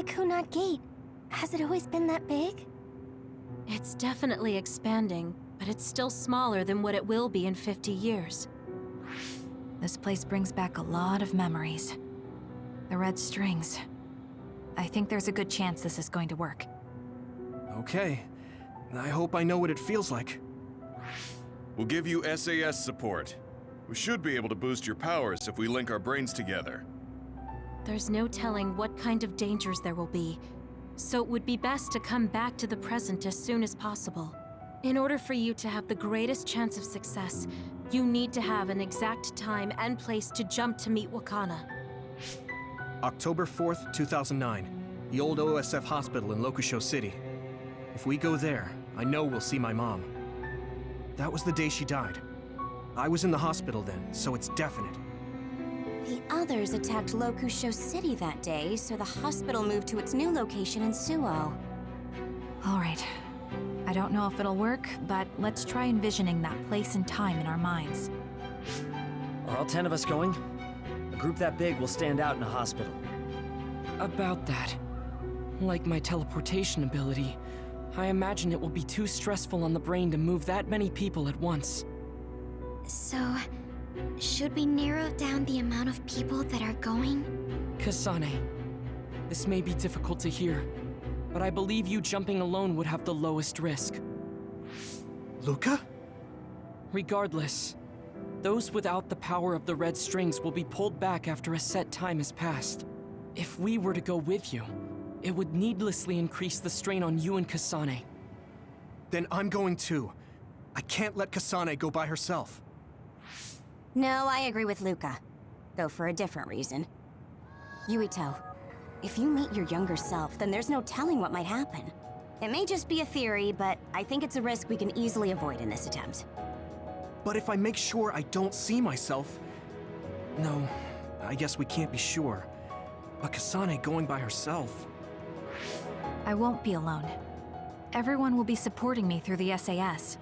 Kunad Gate? Has it always been that big? It's definitely expanding, but it's still smaller than what it will be in 50 years. This place brings back a lot of memories. The red strings. I think there's a good chance this is going to work. Okay. I hope I know what it feels like. We'll give you SAS support. We should be able to boost your powers if we link our brains together. There's no telling what kind of dangers there will be, so it would be best to come back to the present as soon as possible. In order for you to have the greatest chance of success, you need to have an exact time and place to jump to meet Wakana. October 4th, 2009. The old OSF hospital in Lokusho City. If we go there, I know we'll see my mom. That was the day she died. I was in the hospital then, so it's definite. The others attacked Lokusho City that day, so the hospital moved to its new location in Suo. All right. I don't know if it'll work, but let's try envisioning that place and time in our minds. Are all 10 of us going? A group that big will stand out in a hospital. About that. Like my teleportation ability, I imagine it will be too stressful on the brain to move that many people at once. So, should we narrow down the amount of people that are going? Kasane, this may be difficult to hear, but I believe you jumping alone would have the lowest risk. Luca? Regardless, those without the power of the red strings will be pulled back after a set time has passed. If we were to go with you, it would needlessly increase the strain on you and Kasane. Then I'm going too. I can't let Kasane go by herself. No, I agree with Luca. Though for a different reason. Yuito, if you meet your younger self, then there's no telling what might happen. It may just be a theory, but I think it's a risk we can easily avoid in this attempt. But if I make sure I don't see myself... No, I guess we can't be sure. But Kasane going by herself... I won't be alone. Everyone will be supporting me through the SAS.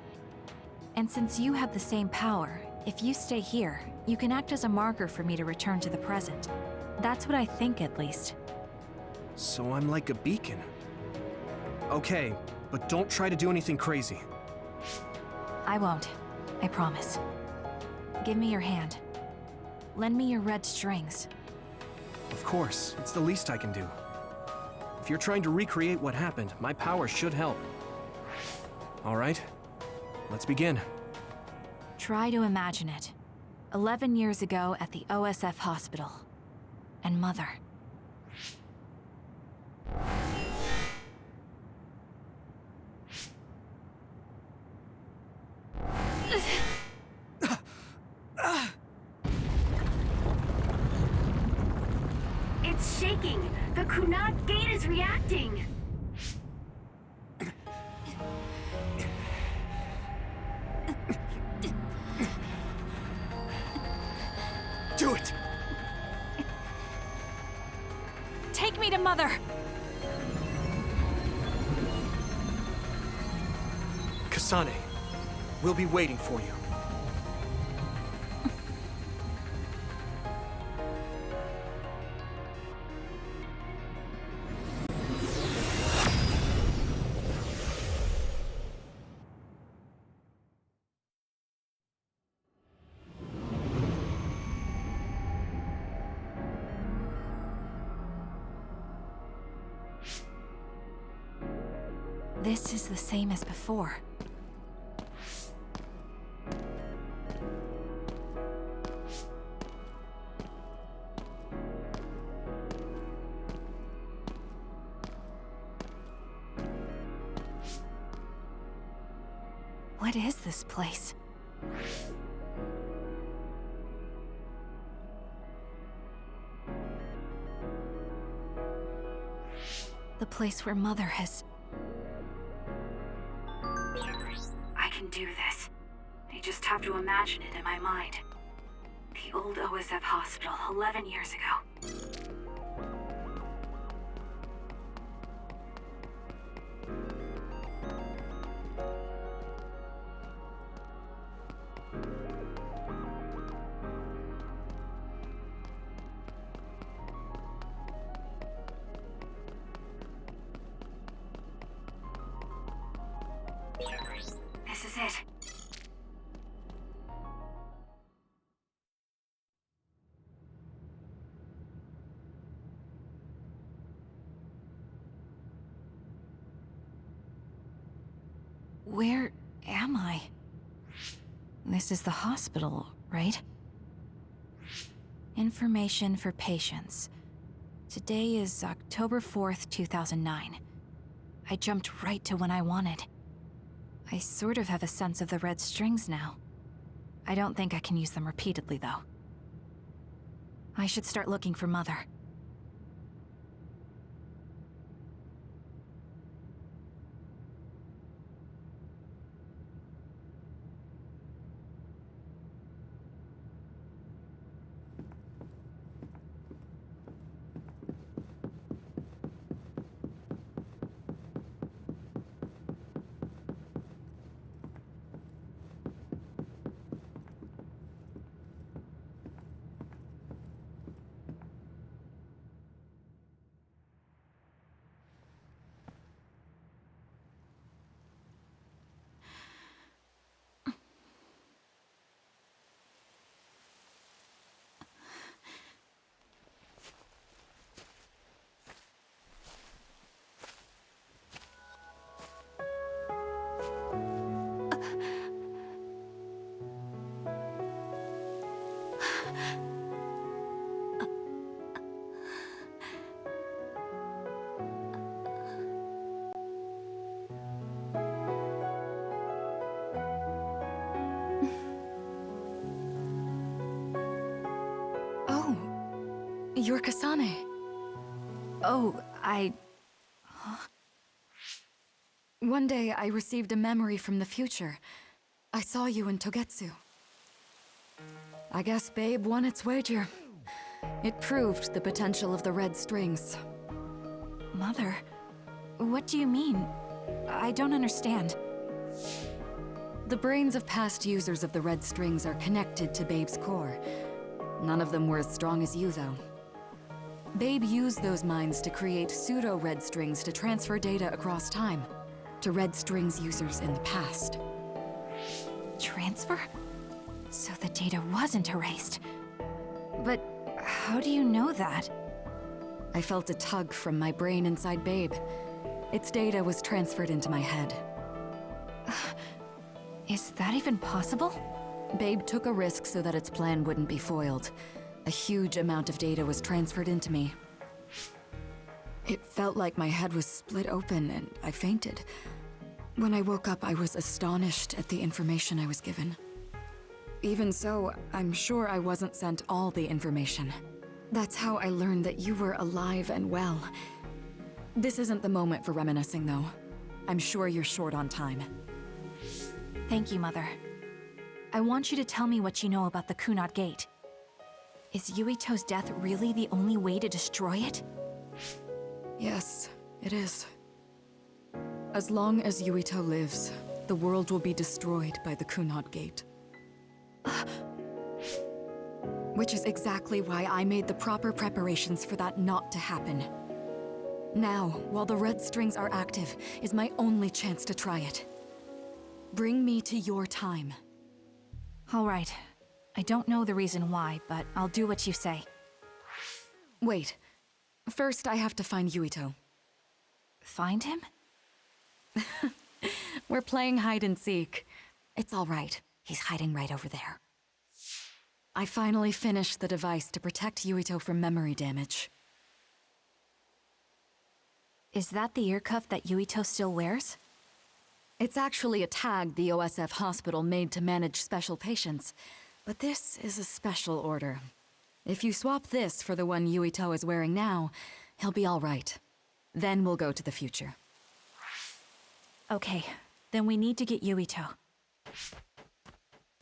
And since you have the same power, if you stay here, you can act as a marker for me to return to the present. That's what I think, at least. So I'm like a beacon. Okay, but don't try to do anything crazy. I won't. I promise. Give me your hand. Lend me your red strings. Of course, it's the least I can do. If you're trying to recreate what happened, my power should help. All right, let's begin. Try to imagine it. 11 years ago at the OSF hospital. And Mother. It's shaking! The Kunad Gate is reacting! Do it! Take me to Mother! Kasane, we'll be waiting for you. This is the same as before. What is this place? The place where Mother has... I can do this. I just have to imagine it in my mind. The old OSF hospital 11 years ago. Where am I? This is the hospital, right? Information for patients. Today is October 4th, 2009. I jumped right to when I wanted. I sort of have a sense of the red strings now. I don't think I can use them repeatedly, though. I should start looking for Mother. Oh, you're Kasane. Oh, Huh? One day I received a memory from the future. I saw you in Togetsu. I guess Babe won its wager. It proved the potential of the red strings. Mother? What do you mean? I don't understand. The brains of past users of the red strings are connected to Babe's core. None of them were as strong as you, though. Babe used those minds to create pseudo-red strings to transfer data across time to red strings users in the past. Transfer? So the data wasn't erased. But how do you know that? I felt a tug from my brain inside Babe. Its data was transferred into my head. Is that even possible? Babe took a risk so that its plan wouldn't be foiled. A huge amount of data was transferred into me. It felt like my head was split open and I fainted. When I woke up, I was astonished at the information I was given. Even so, I'm sure I wasn't sent all the information. That's how I learned that you were alive and well. This isn't the moment for reminiscing, though. I'm sure you're short on time. Thank you, Mother. I want you to tell me what you know about the Kunad Gate. Is Yuito's death really the only way to destroy it? Yes, it is. As long as Yuito lives, the world will be destroyed by the Kunad Gate. Which is exactly why I made the proper preparations for that not to happen. Now, while the red strings are active, is my only chance to try it. Bring me to your time. All right. I don't know the reason why, but I'll do what you say. Wait. First, I have to find Yuito. Find him? We're playing hide and seek. It's all right. He's hiding right over there. I finally finished the device to protect Yuito from memory damage. Is that the ear cuff that Yuito still wears? It's actually a tag the OSF hospital made to manage special patients. But this is a special order. If you swap this for the one Yuito is wearing now, he'll be all right. Then we'll go to the future. Okay, then we need to get Yuito.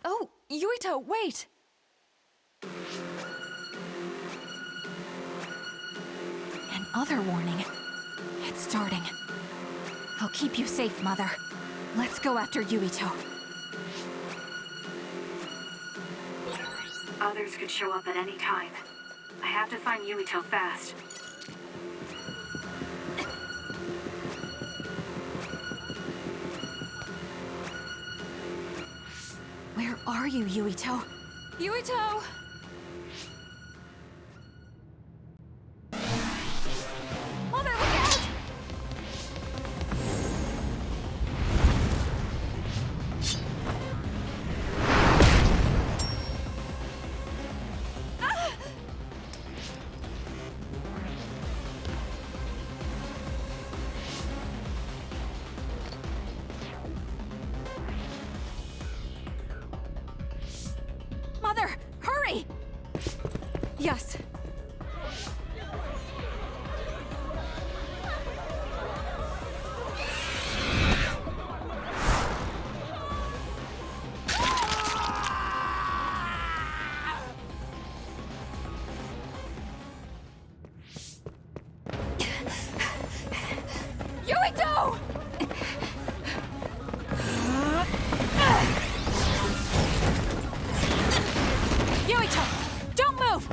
Oh, Yuito, wait! An other warning. It's starting. I'll keep you safe, Mother. Let's go after Yuito. Others could show up at any time. I have to find Yuito fast. Where are you, Yuito? Yuito! Mother, look out! Yes. Yuito! Yuito, don't move!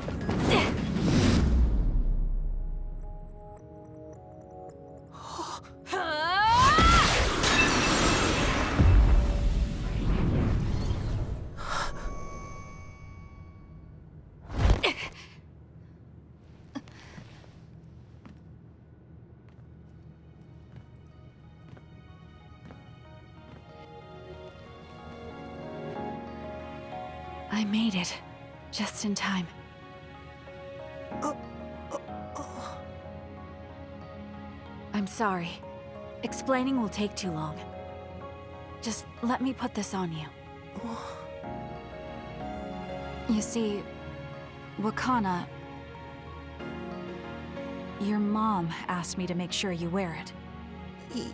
I made it. Just in time. I'm sorry. Explaining will take too long. Just let me put this on you. You see, Wakana... Your mom asked me to make sure you wear it.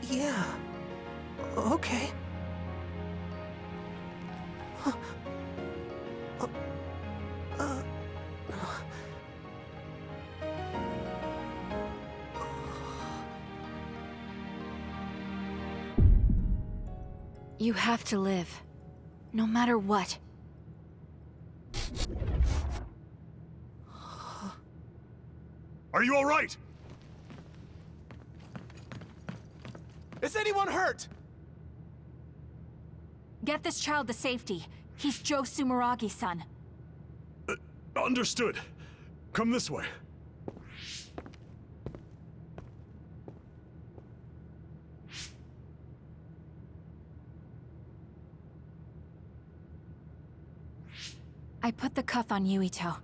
Yeah. Okay. You have to live. No matter what. Are you all right? Is anyone hurt? Get this child to safety. He's Joe Sumeragi's son. Understood. Come this way. I put the cuff on Yuito.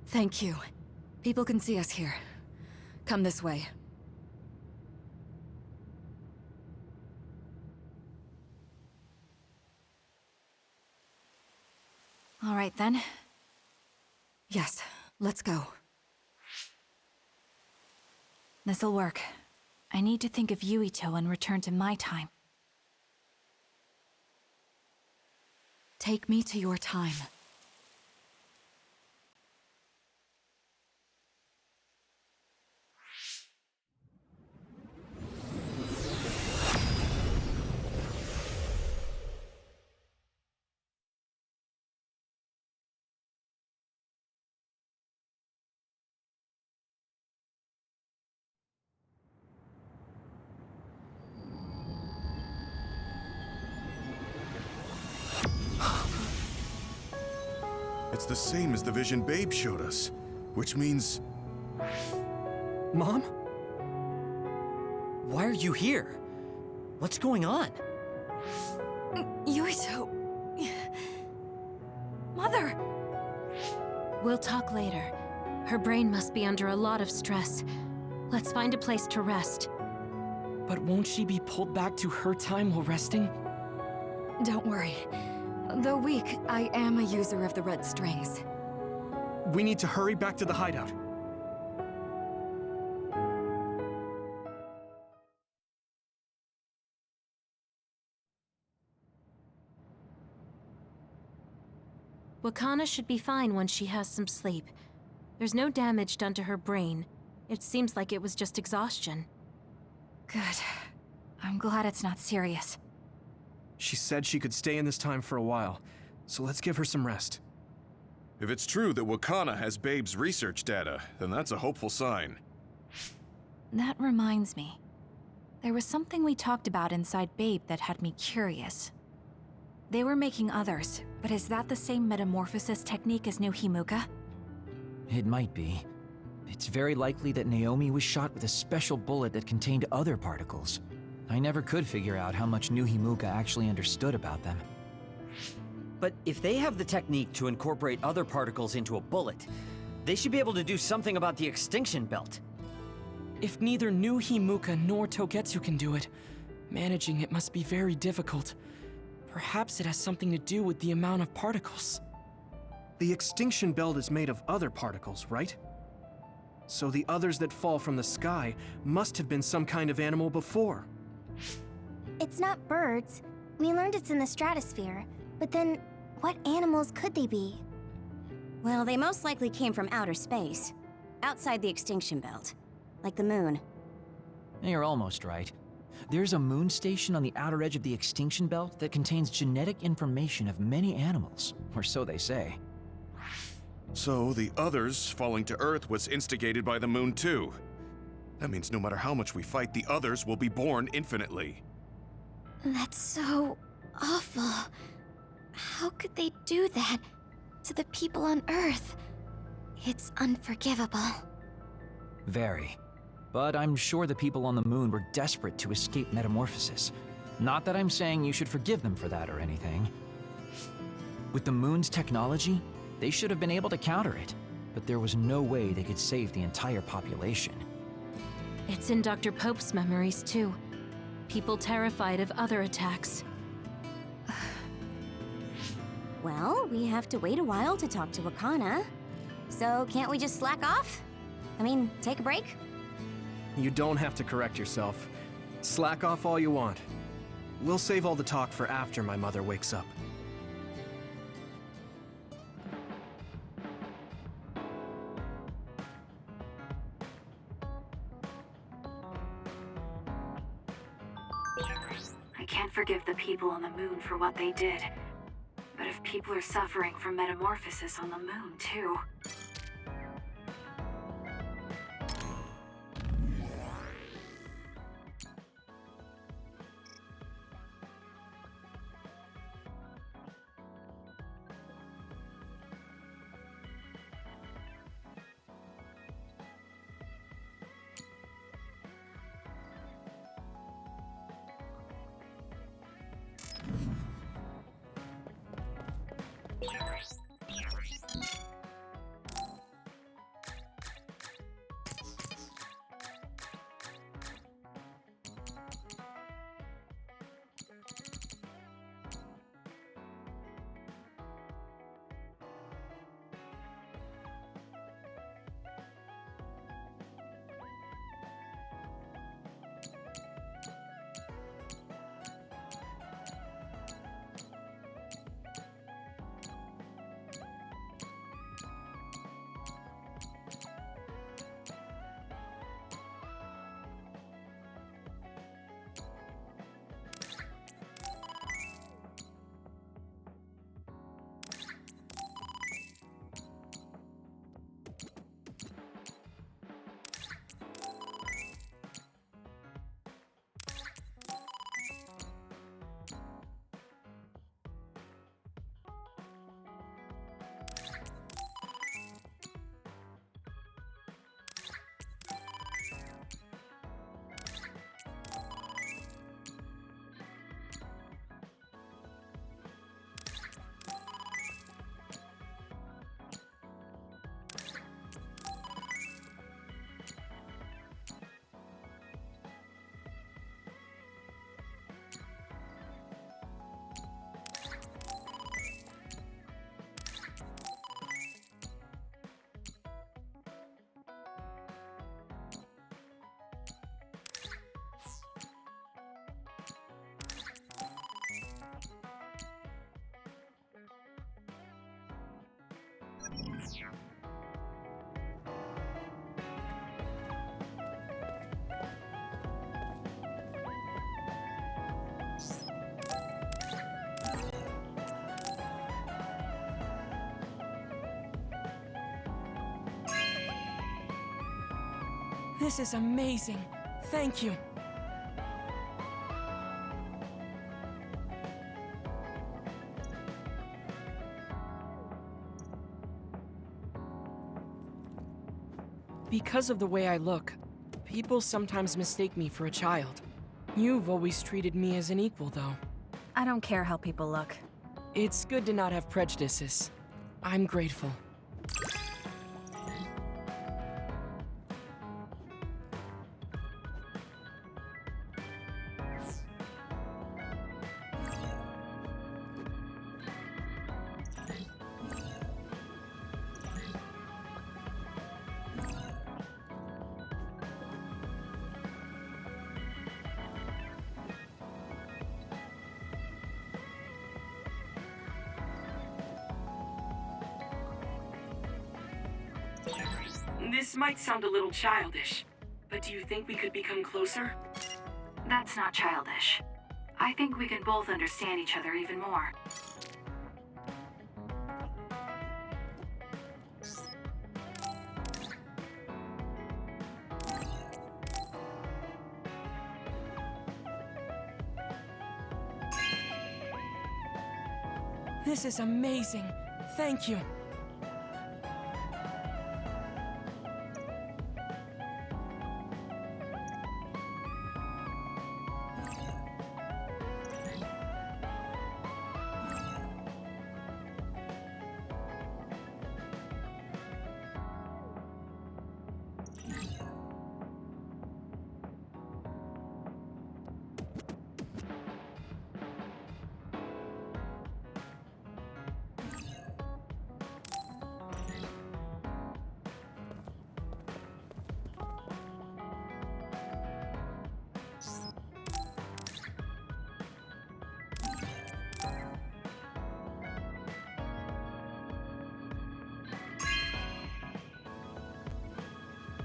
Thank you. People can see us here. Come this way. All right then. Yes, let's go. This'll work. I need to think of Yuito and return to my time. Take me to your time. It's the same as the vision Babe showed us, which means... Mom? Why are you here? What's going on? Yuito... Mother! We'll talk later. Her brain must be under a lot of stress. Let's find a place to rest. But won't she be pulled back to her time while resting? Don't worry. Though weak, I am a user of the red strings. We need to hurry back to the hideout. Wakana should be fine once she has some sleep. There's no damage done to her brain. It seems like it was just exhaustion. Good. I'm glad it's not serious. She said she could stay in this time for a while, so let's give her some rest. If it's true that Wakana has Babe's research data, then that's a hopeful sign. That reminds me. There was something we talked about inside Babe that had me curious. They were making others, but is that the same metamorphosis technique as New Himuka? It might be. It's very likely that Naomi was shot with a special bullet that contained other particles. I never could figure out how much New Himuka actually understood about them. But if they have the technique to incorporate other particles into a bullet, they should be able to do something about the extinction belt. If neither New Himuka nor Togetsu can do it, managing it must be very difficult. Perhaps it has something to do with the amount of particles. The extinction belt is made of other particles, right? So the others that fall from the sky must have been some kind of animal before. It's not birds. We learned it's in the stratosphere. But then, what animals could they be? Well, they most likely came from outer space. Outside the extinction belt. Like the moon. You're almost right. There's a moon station on the outer edge of the extinction belt that contains genetic information of many animals, or so they say. So the others falling to Earth was instigated by the moon too. That means no matter how much we fight, the others will be born infinitely. That's so awful. How could they do that to the people on Earth? It's unforgivable. Very. But I'm sure the people on the moon were desperate to escape metamorphosis. Not that I'm saying you should forgive them for that or anything. With the moon's technology, they should have been able to counter it, but there was no way they could save the entire population. It's in Dr. Pope's memories, too. People terrified of other attacks. Well, we have to wait a while to talk to Wakana. So can't we just slack off? I mean, take a break? You don't have to correct yourself. Slack off all you want. We'll save all the talk for after my mother wakes up. I can't forgive the people on the moon for what they did. But if people are suffering from metamorphosis on the moon, too... This is amazing. Thank you. Because of the way I look, people sometimes mistake me for a child. You've always treated me as an equal, though. I don't care how people look. It's good to not have prejudices. I'm grateful. This might sound a little childish, but do you think we could become closer? That's not childish. I think we can both understand each other even more. This is amazing. Thank you.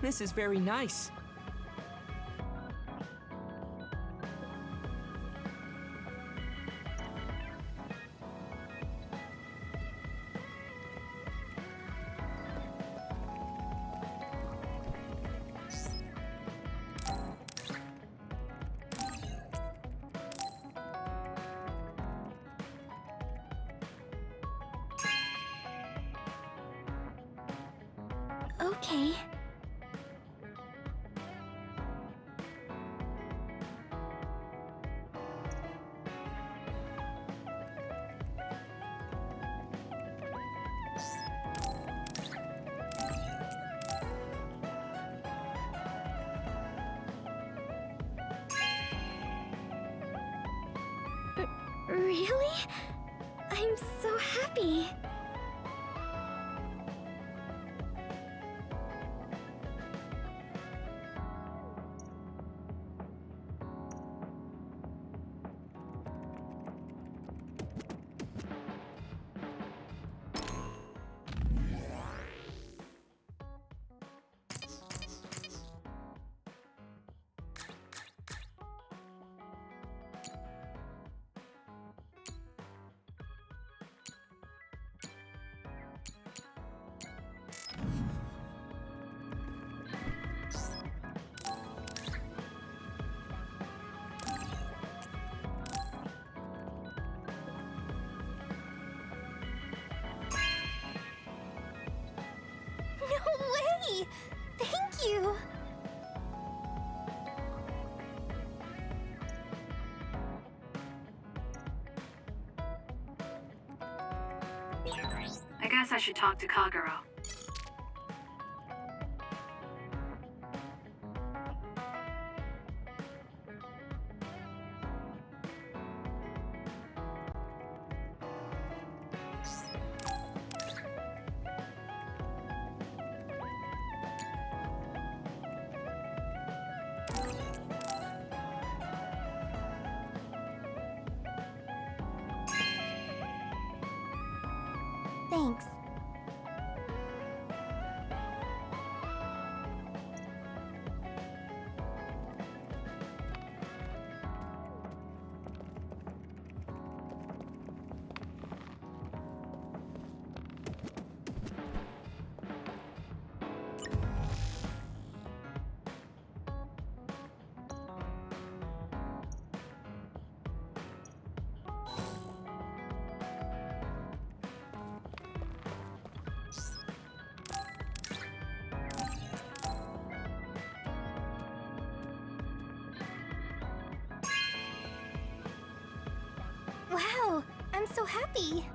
This is very nice. Okay. Really? I'm so happy. No way! Thank you! I guess I should talk to Kagero. Thanks. Wow, I'm so happy.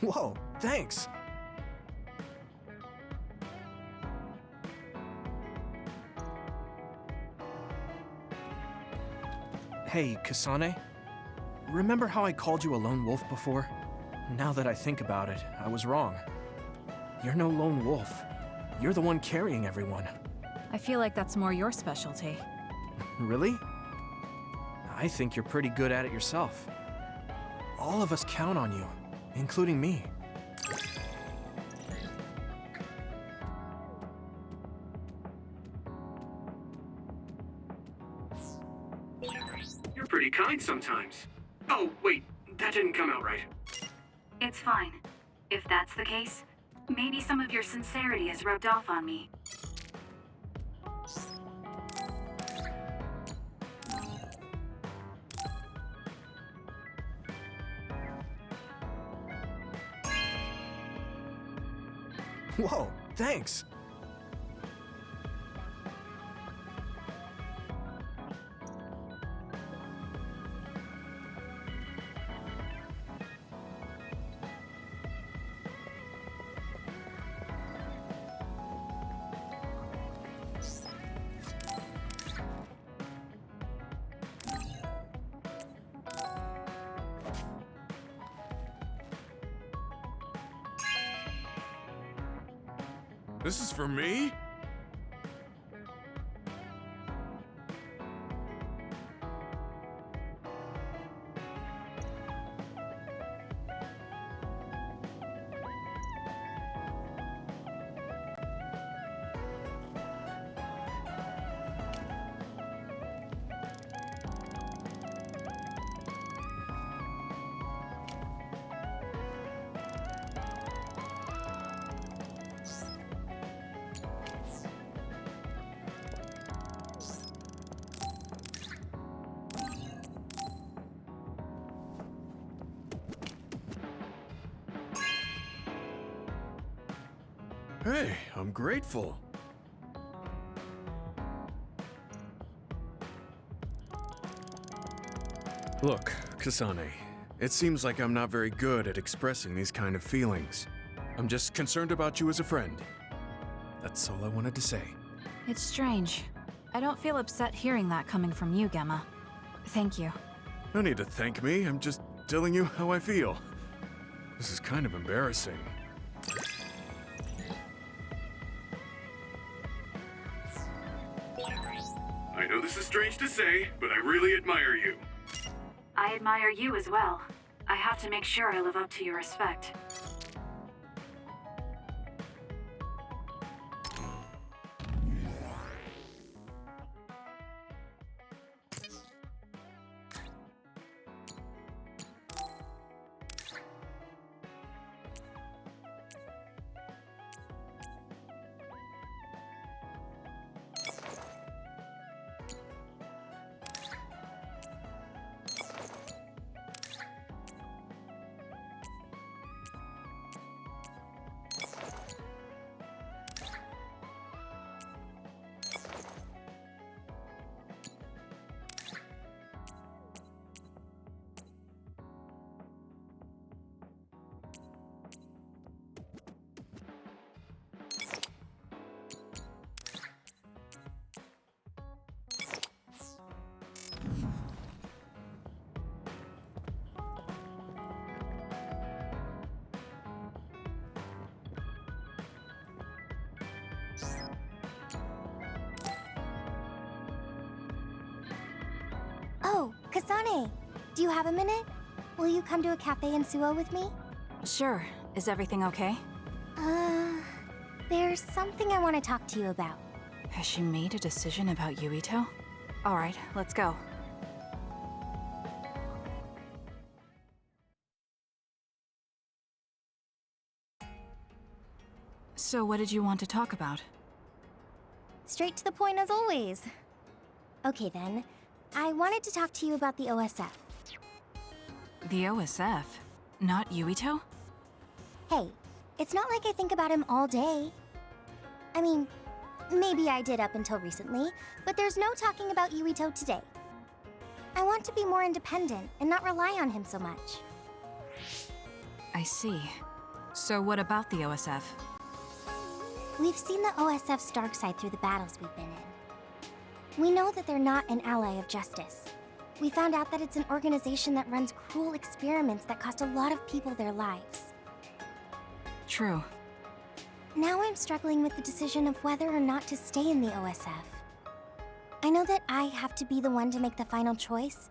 Whoa, thanks. Hey, Kasane? Remember how I called you a lone wolf before? Now that I think about it, I was wrong. You're no lone wolf. You're the one carrying everyone. I feel like that's more your specialty. Really? I think you're pretty good at it yourself. All of us count on you, including me. You're pretty kind sometimes. Oh, wait, that didn't come out right. It's fine. If that's the case, maybe some of your sincerity has rubbed off on me. Whoa, thanks! This is for me? Hey, I'm grateful. Look, Kasane, it seems like I'm not very good at expressing these kind of feelings. I'm just concerned about you as a friend. That's all I wanted to say. It's strange. I don't feel upset hearing that coming from you, Gemma. Thank you. No need to thank me, I'm just telling you how I feel. This is kind of embarrassing. I know this is strange to say, but I really admire you. I admire you as well. I have to make sure I live up to your respect. Oh, Kasane! Do you have a minute? Will you come to a cafe in Suo with me? Sure. Is everything okay? There's something I want to talk to you about. Has she made a decision about Yuito? Alright, let's go. So what did you want to talk about? Straight to the point as always. Okay then, I wanted to talk to you about the OSF. The OSF? Not Yuito? Hey, it's not like I think about him all day. I mean, maybe I did up until recently, but there's no talking about Yuito today. I want to be more independent and not rely on him so much. I see. So what about the OSF? We've seen the OSF's dark side through the battles we've been in. We know that they're not an ally of justice. We found out that it's an organization that runs cruel experiments that cost a lot of people their lives. True. Now I'm struggling with the decision of whether or not to stay in the OSF. I know that I have to be the one to make the final choice,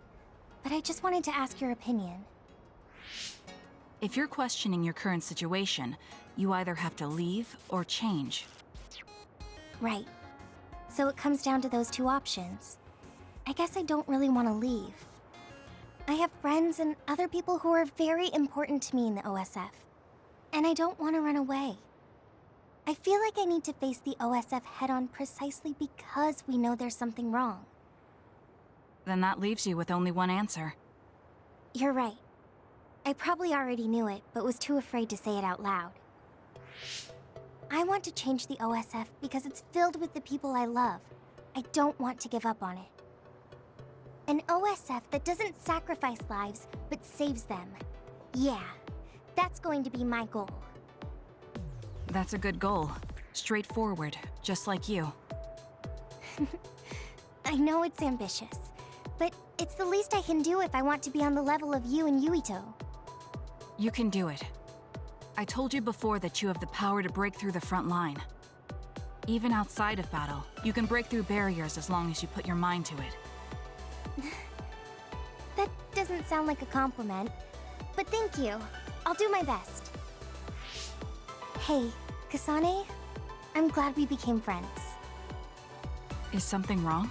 but I just wanted to ask your opinion. If you're questioning your current situation, you either have to leave or change. Right. So it comes down to those two options. I guess I don't really want to leave. I have friends and other people who are very important to me in the OSF, and I don't want to run away. I feel like I need to face the OSF head-on precisely because we know there's something wrong. Then that leaves you with only one answer. You're right. I probably already knew it, but was too afraid to say it out loud. I want to change the OSF because it's filled with the people I love. I don't want to give up on it. An OSF that doesn't sacrifice lives, but saves them. Yeah, that's going to be my goal. That's a good goal. Straightforward, just like you. I know it's ambitious, but it's the least I can do if I want to be on the level of you and Yuito. You can do it. I told you before that you have the power to break through the front line. Even outside of battle, you can break through barriers as long as you put your mind to it. That doesn't sound like a compliment, but thank you. I'll do my best. Hey, Kasane, I'm glad we became friends. Is something wrong?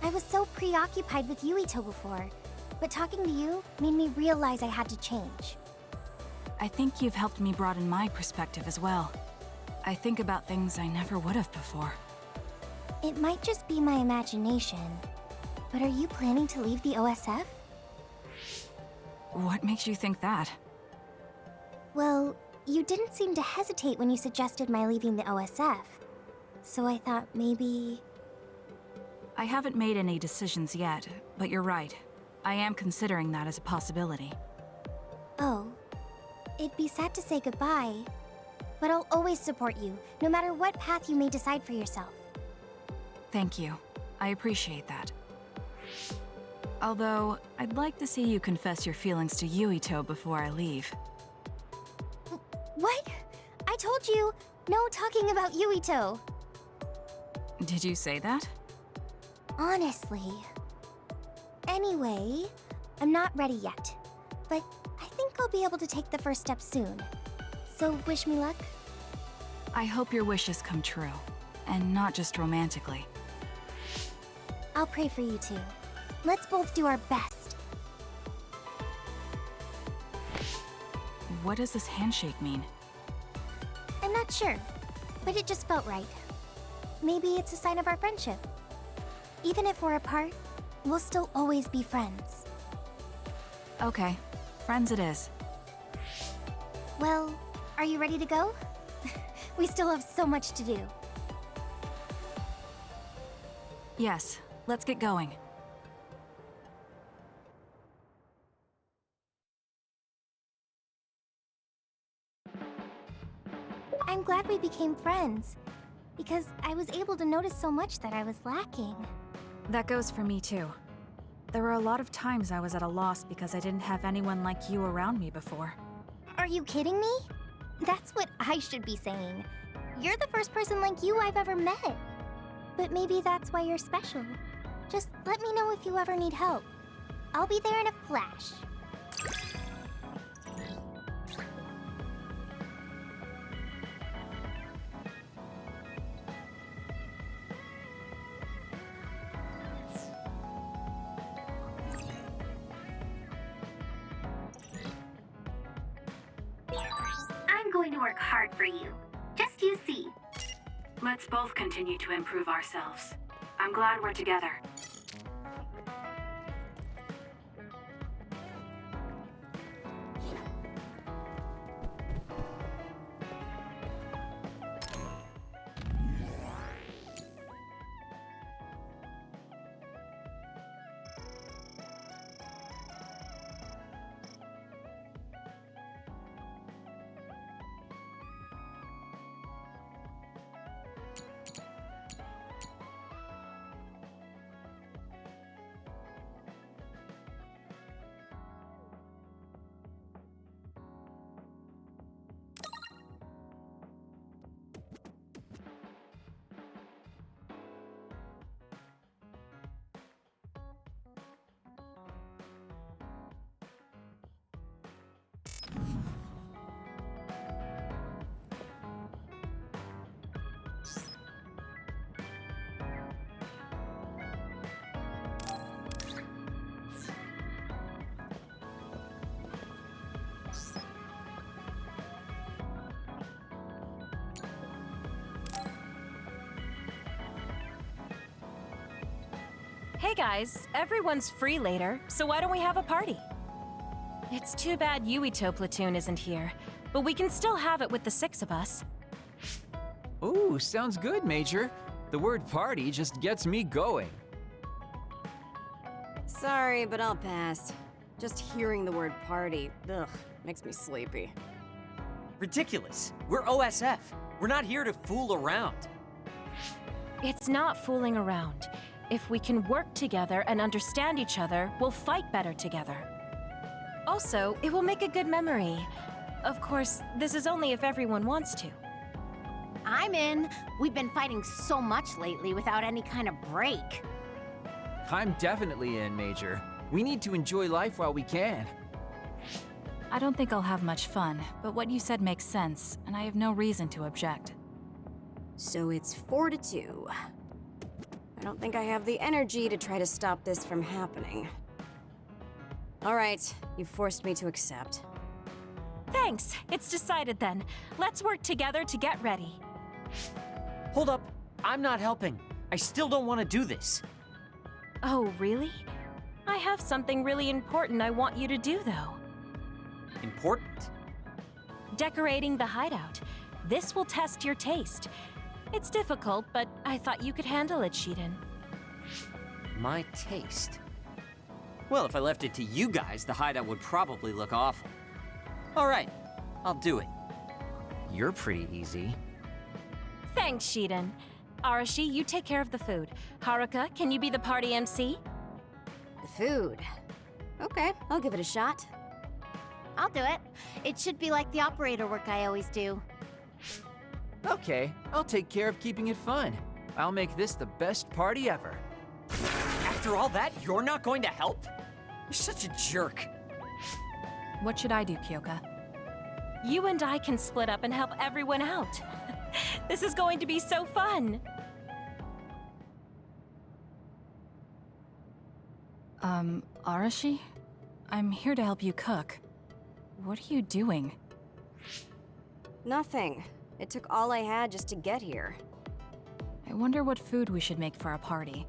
I was so preoccupied with Yuito before, but talking to you made me realize I had to change. I think you've helped me broaden my perspective as well. I think about things I never would have before. It might just be my imagination, but are you planning to leave the OSF? What makes you think that? Well, you didn't seem to hesitate when you suggested my leaving the OSF, so I thought maybe... I haven't made any decisions yet, but you're right. I am considering that as a possibility. Oh. It'd be sad to say goodbye, but I'll always support you, no matter what path you may decide for yourself. Thank you. I appreciate that. Although, I'd like to see you confess your feelings to Yuito before I leave. What? I told you, no talking about Yuito. Did you say that? Honestly. Anyway, I'm not ready yet, but I think I'll be able to take the first step soon. So wish me luck? I hope your wishes come true, and not just romantically. I'll pray for you too. Let's both do our best. What does this handshake mean? I'm not sure, but it just felt right. Maybe it's a sign of our friendship. Even if we're apart, we'll still always be friends. Okay, friends it is. Well, are you ready to go? We still have so much to do. Yes, let's get going. I'm glad we became friends, because I was able to notice so much that I was lacking. That goes for me too. There were a lot of times I was at a loss because I didn't have anyone like you around me before. Are you kidding me? That's what I should be saying. You're the first person like you I've ever met. But maybe that's why you're special. Just let me know if you ever need help. I'll be there in a flash. I'm going to work hard for you. Just you see. Let's both continue to improve ourselves. I'm glad we're together. guys, everyone's free later, so why don't we have a party? It's too bad Yuito platoon isn't here, but we can still have it with the 6 of us. Ooh, sounds good, Major. The word party just gets me going. Sorry, but I'll pass. Just hearing the word party, ugh, makes me sleepy. Ridiculous. We're OSF. We're not here to fool around. It's not fooling around. If we can work together and understand each other, we'll fight better together. Also, it will make a good memory. Of course, this is only if everyone wants to. I'm in. We've been fighting so much lately without any kind of break. I'm definitely in, Major. We need to enjoy life while we can. I don't think I'll have much fun, but what you said makes sense, and I have no reason to object. So it's 4-2. I don't think I have the energy to try to stop this from happening. All right, you've forced me to accept. Thanks, it's decided then. Let's work together to get ready. Hold up. I'm not helping. I still don't want to do this. Oh, really? I have something really important I want you to do, though. Important? Decorating the hideout. This will test your taste. It's difficult, but I thought you could handle it, Shiden. My taste? Well, if I left it to you guys, the hideout would probably look awful. All right, I'll do it. You're pretty easy. Thanks, Shiden. Arashi, you take care of the food. Haruka, can you be the party MC? The food. Okay, I'll give it a shot. I'll do it. It should be like the operator work I always do. Okay, I'll take care of keeping it fun. I'll make this the best party ever. After all that, you're not going to help? You're such a jerk. What should I do, Kyoka? You and I can split up and help everyone out. This is going to be so fun! Arashi? I'm here to help you cook. What are you doing? Nothing. It took all I had just to get here. I wonder what food we should make for a party.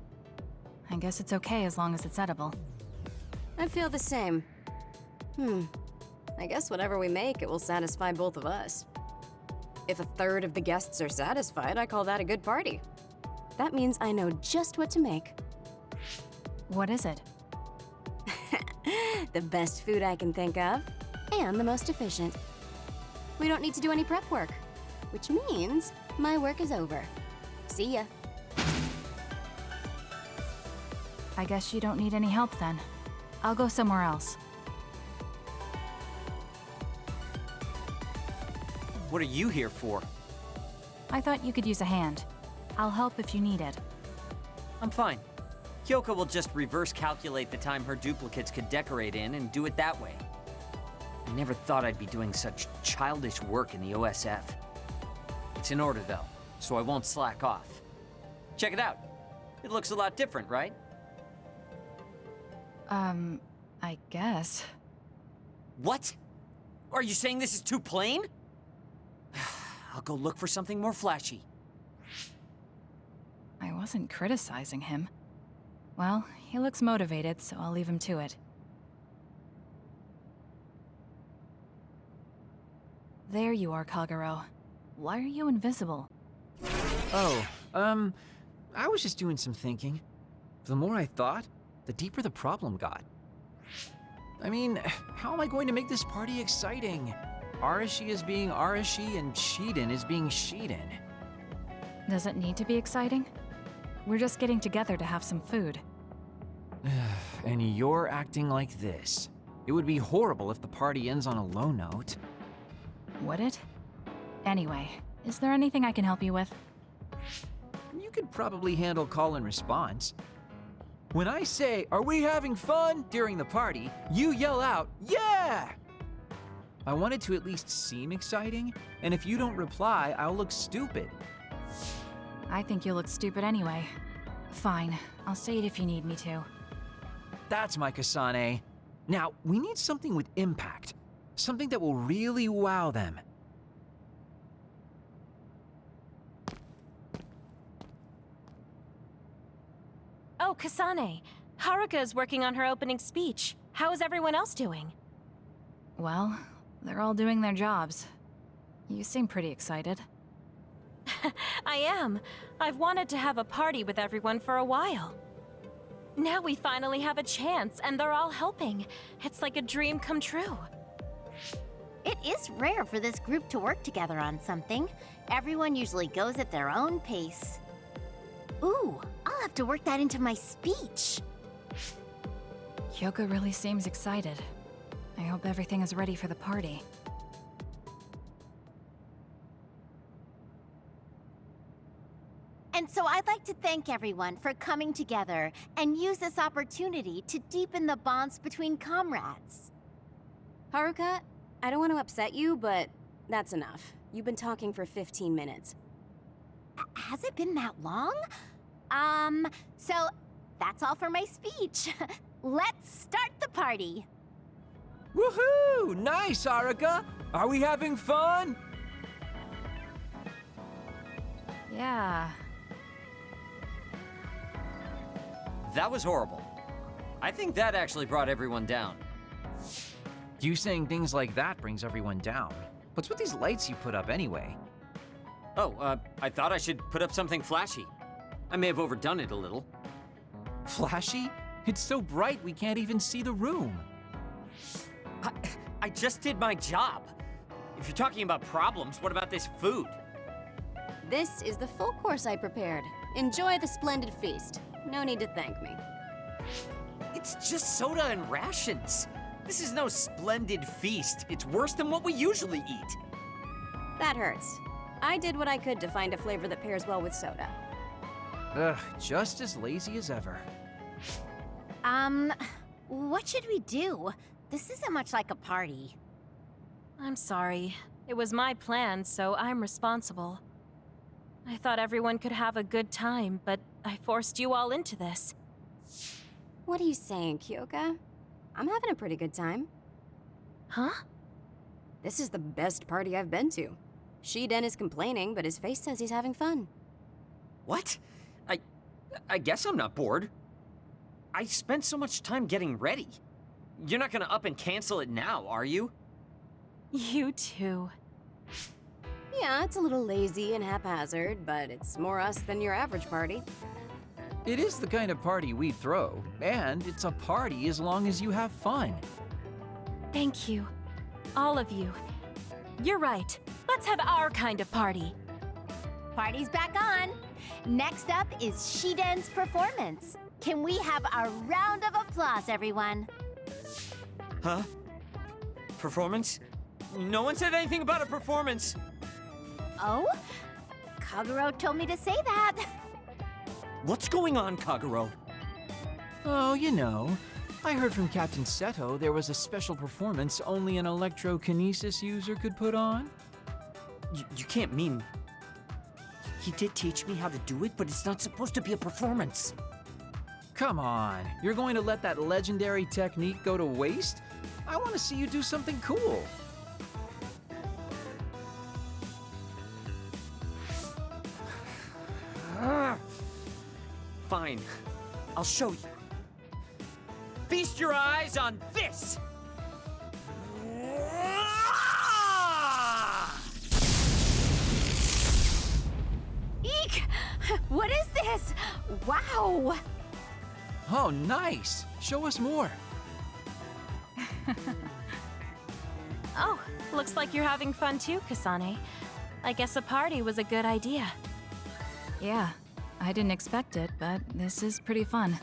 I guess it's okay as long as it's edible. I feel the same. I guess whatever we make, it will satisfy both of us. If 1/3 of the guests are satisfied, I call that a good party. That means I know just what to make. What is it? The best food I can think of, and the most efficient. We don't need to do any prep work, which means my work is over. See ya. I guess you don't need any help then. I'll go somewhere else. What are you here for? I thought you could use a hand. I'll help if you need it. I'm fine. Kyoko will just reverse calculate the time her duplicates could decorate in and do it that way. I never thought I'd be doing such childish work in the OSF. It's in order though, so I won't slack off. Check it out. It looks a lot different, right? I guess. What? Are you saying this is too plain? I'll go look for something more flashy. I wasn't criticizing him. Well, he looks motivated, so I'll leave him to it. There you are, Kagero. Why are you invisible? Oh, I was just doing some thinking. The more I thought, the deeper the problem got. I mean, how am I going to make this party exciting? Arashi is being Arashi and Shiden is being Shiden. Does it need to be exciting? We're just getting together to have some food. And you're acting like this. It would be horrible if the party ends on a low note. Would it? Anyway, is there anything I can help you with? You could probably handle call and response. When I say, "Are we having fun?" during the party, you yell out, "Yeah!" I want it to at least seem exciting, and if you don't reply, I'll look stupid. I think you'll look stupid anyway. Fine, I'll say it if you need me to. That's my Kasane. Now, we need something with impact. Something that will really wow them. Oh, Kasane. Haruka is working on her opening speech. How is everyone else doing? Well, they're all doing their jobs. You seem pretty excited. I am. I've wanted to have a party with everyone for a while. Now we finally have a chance, and they're all helping. It's like a dream come true. It is rare for this group to work together on something. Everyone usually goes at their own pace. Ooh, I'll have to work that into my speech. Hyoka really seems excited. I hope everything is ready for the party. And so I'd like to thank everyone for coming together and use this opportunity to deepen the bonds between comrades. Haruka, I don't want to upset you, but that's enough. You've been talking for 15 minutes. Has it been that long? So that's all for my speech. Let's start the party. Woohoo! Nice, Haruka! Are we having fun? Yeah. That was horrible. I think that actually brought everyone down. You saying things like that brings everyone down. What's with these lights you put up anyway? Oh, I thought I should put up something flashy. I may have overdone it a little. Flashy? It's so bright we can't even see the room. I just did my job. If you're talking about problems, what about this food? This is the full course I prepared. Enjoy the splendid feast. No need to thank me. It's just soda and rations. This is no splendid feast. It's worse than what we usually eat. That hurts. I did what I could to find a flavor that pairs well with soda. Ugh, just as lazy as ever. What should we do? This isn't much like a party. I'm sorry. It was my plan, so I'm responsible. I thought everyone could have a good time, but I forced you all into this. What are you saying, Kyoka? I'm having a pretty good time. Huh? This is the best party I've been to. Shiden is complaining, but his face says he's having fun. What? I guess I'm not bored. I spent so much time getting ready. You're not gonna up and cancel it now, are you? You too. Yeah, it's a little lazy and haphazard, but it's more us than your average party. It is the kind of party we throw, and it's a party as long as you have fun. Thank you. All of you. You're right. Let's have our kind of party. Party's back on. Next up is Shiden's performance. Can we have a round of applause, everyone? Huh? Performance? No one said anything about a performance. Oh? Kaguro told me to say that. What's going on, Kaguro? Oh, you know, I heard from Captain Seto there was a special performance only an electrokinesis user could put on. You can't mean... He did teach me how to do it, but it's not supposed to be a performance. Come on, you're going to let that legendary technique go to waste? I want to see you do something cool. Fine, I'll show you. Feast your eyes on this! Eek! What is this? Wow! Oh, nice! Show us more. Oh, looks like you're having fun too, Kasane. I guess a party was a good idea. Yeah, I didn't expect it, but this is pretty fun.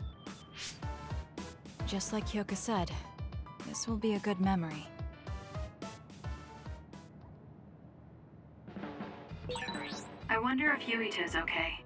Just like Hyoka said, this will be a good memory. I wonder if Yuito's okay.